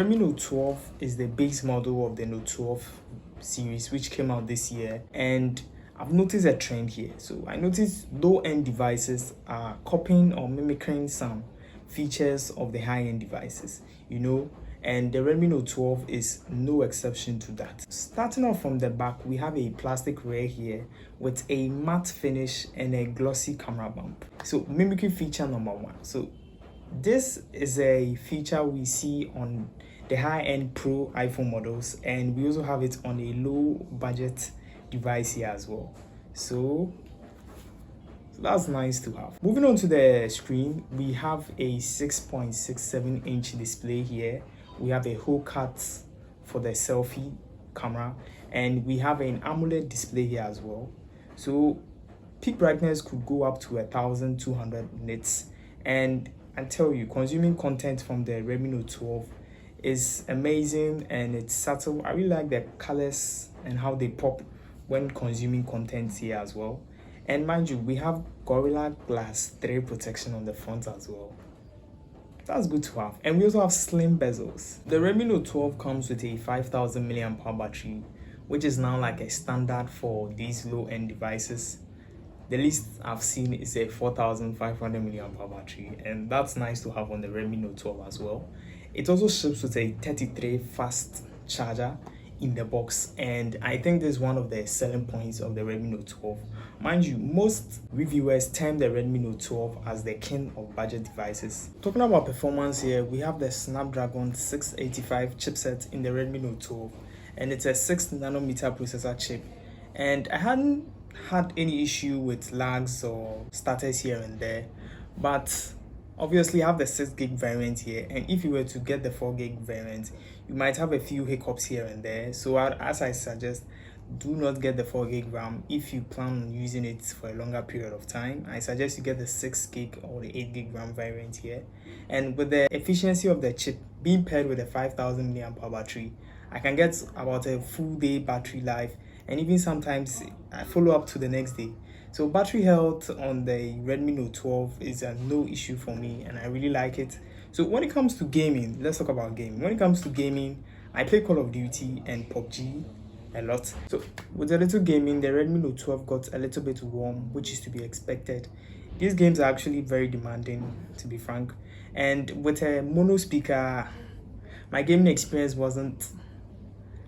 Redmi Note 12 is the base model of the Note 12 series which came out this year, and I've noticed a trend here. So I noticed low-end devices are copying or mimicking some features of the high-end devices, and the Redmi Note 12 is no exception to that. Starting off from the back, we have a plastic rear here with a matte finish and a glossy camera bump. So mimicry feature number one. So this is a feature we see on the high-end Pro iPhone models, and we also have it on a low-budget device here as well. So that's nice to have. Moving on to the screen, we have a 6.67-inch display here. We have a hole cut for the selfie camera, and we have an AMOLED display here as well. So peak brightness could go up to 1200 nits, and I tell you, consuming content from the Redmi Note 12 is amazing and it's subtle. I really like the colors and how they pop when consuming content here as well. And mind you, we have Gorilla Glass 3 protection on the front as well. That's good to have. And we also have slim bezels. The Redmi Note 12 comes with a 5000 mAh battery, which is now like a standard for these low-end devices. The least I've seen is a 4500 mAh battery, and that's nice to have on the Redmi Note 12 as well. It also ships with a 33 fast charger in the box, and I think this is one of the selling points of the Redmi Note 12. Mind you, most reviewers term the Redmi Note 12 as the king of budget devices. Talking about performance here, we have the Snapdragon 685 chipset in the Redmi Note 12, and it's a 6nm processor chip, and I hadn't had any issue with lags or stutters here and there, but obviously I have the 6GB variant here, and if you were to get the 4GB variant, you might have a few hiccups here and there. So as I suggest, do not get the 4GB RAM if you plan on using it for a longer period of time. I suggest you get the 6GB or the 8GB RAM variant here. And with the efficiency of the chip being paired with a 5000 mAh battery, I can get about a full day battery life, and even sometimes I follow up to the next day. So battery health on the Redmi Note 12 is a no issue for me, and I really like it. So when it comes to gaming, let's talk about gaming. When it comes to gaming, I play Call of Duty and PUBG a lot. So with a little gaming, the Redmi Note 12 got a little bit warm, which is to be expected. These games are actually very demanding, to be frank. And with a mono speaker, my gaming experience wasn't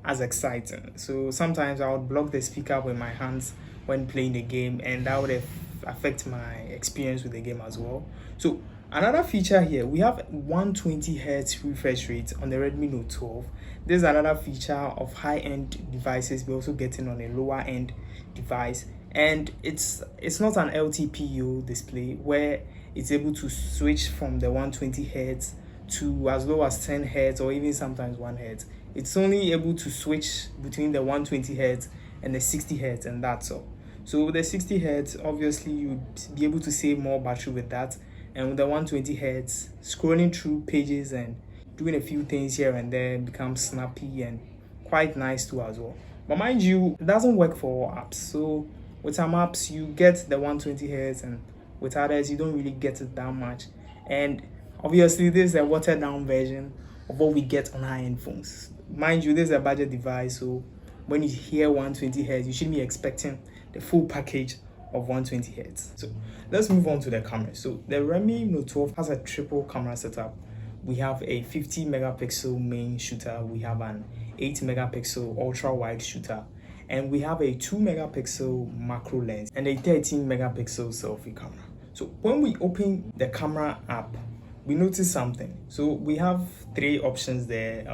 as exciting. So sometimes I would block the speaker with my hands when playing the game, and that would affect my experience with the game as well. So another feature here, we have 120Hz refresh rate on the Redmi Note 12. This is another feature of high-end devices we're also getting on a lower-end device, and it's not an LTPO display where it's able to switch from the 120Hz to as low as 10Hz or even sometimes 1Hz. It's only able to switch between the 120Hz and the 60Hz, and that's all. So with the 60Hz, obviously you'd be able to save more battery with that, and with the 120Hz, scrolling through pages and doing a few things here and there becomes snappy and quite nice too as well. But mind you, it doesn't work for all apps. So with some apps you get the 120Hz, and with others you don't really get it that much. And obviously this is a watered down version of what we get on high-end phones. Mind you, this is a budget device, so when you hear 120Hz, you shouldn't be expecting the full package of 120Hz. So let's move on to the camera. So the Redmi Note 12 has a triple camera setup. We have a 50 megapixel main shooter, we have an 8 megapixel ultra wide shooter, and we have a 2 megapixel macro lens and a 13 megapixel selfie camera. So when we open the camera app, we notice something. So we have three options there.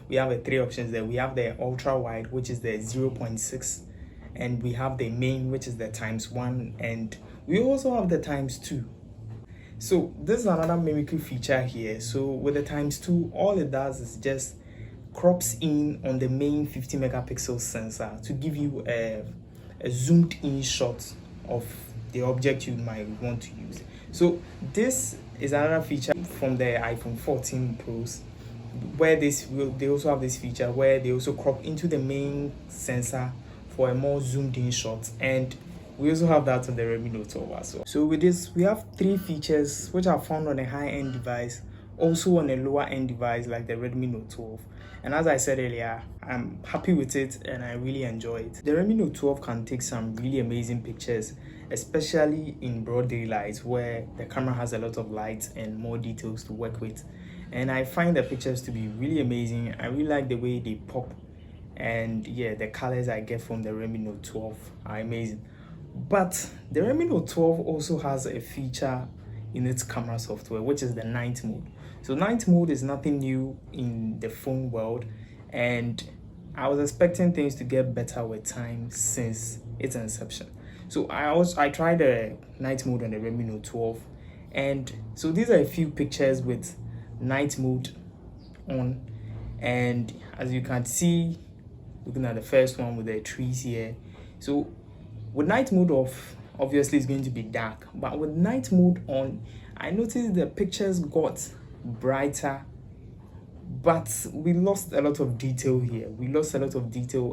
We have the ultra wide, which is the 0.6, and we have the main, which is the ×1, and we also have the ×2. So this is another mimicry feature here. So with the ×2, all it does is just crops in on the main 50 megapixel sensor to give you a zoomed in shot of the object you might want to use. So this is another feature from the iPhone 14 Pros, where they also have this feature where they also crop into the main sensor for a more zoomed in shot, and we also have that on the Redmi Note 12 as well. So with this, we have three features which are found on a high-end device also on a lower end device like the Redmi Note 12. And as I said earlier, I'm happy with it and I really enjoy it. The Redmi Note 12 can take some really amazing pictures, especially in broad daylight where the camera has a lot of light and more details to work with. And I find the pictures to be really amazing. I really like the way they pop, and yeah, the colors I get from the Redmi Note 12 are amazing. But the Redmi Note 12 also has a feature in its camera software, which is the night mode. So night mode is nothing new in the phone world, and I was expecting things to get better with time since its inception. So I tried the night mode on the Redmi Note 12, and so these are a few pictures with night mode on, and as you can see, looking at the first one with the trees here, so with night mode off, obviously it's going to be dark, but with night mode on, I noticed the pictures got brighter, but we lost a lot of detail here.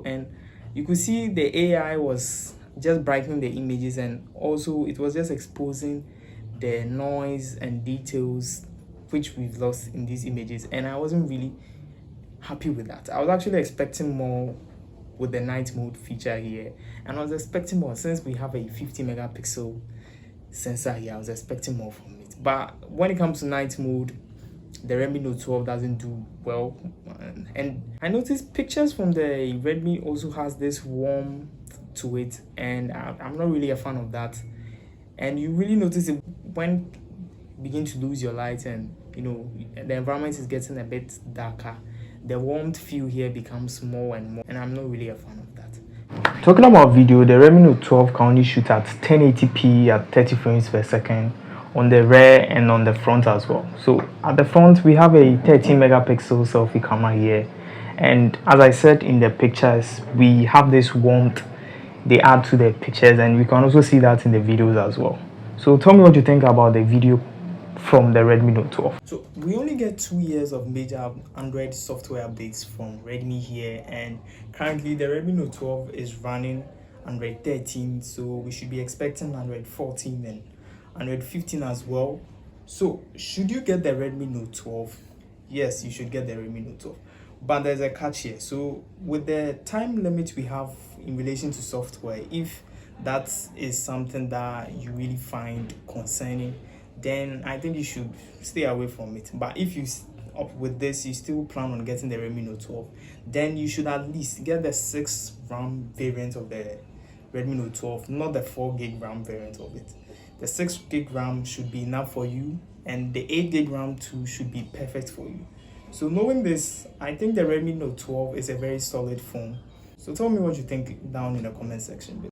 And you could see the AI was just brightening the images, and also it was just exposing the noise and details which we've lost in these images, and I wasn't really happy with that. I was actually expecting more with the night mode feature here, and I was expecting more since we have a 50 megapixel sensor here. I was expecting more from it, but when it comes to night mode, the Redmi Note 12 doesn't do well. And I noticed pictures from the Redmi also has this warmth to it, and I'm not really a fan of that. And you really notice it when you begin to lose your light and the environment is getting a bit darker. The warmth feel here becomes more and more, and I'm not really a fan of that. Talking about video, the Redmi Note 12 can only shoot at 1080p at 30 frames per second on the rear and on the front as well. So at the front, we have a 13 megapixel selfie camera here, and as I said in the pictures, we have this warmth they add to the pictures, and we can also see that in the videos as well. So tell me what you think about the video from the Redmi Note 12. So we only get 2 years of major Android software updates from Redmi here, and currently the Redmi Note 12 is running Android 13, so we should be expecting Android 14 and Android 15 as well. So should you get the Redmi Note 12? Yes, you should get the Redmi Note 12, but there's a catch here. So with the time limit we have in relation to software, if that is something that you really find concerning, then I think you should stay away from it. But if you up with this, you still plan on getting the Redmi Note 12, then you should at least get the 6 RAM variant of the Redmi Note 12, not the 4 gig RAM variant of it. The 6 gig RAM should be enough for you, and the 8 gig RAM too should be perfect for you. So knowing this, I think the Redmi Note 12 is a very solid phone. So tell me what you think down in the comment section below.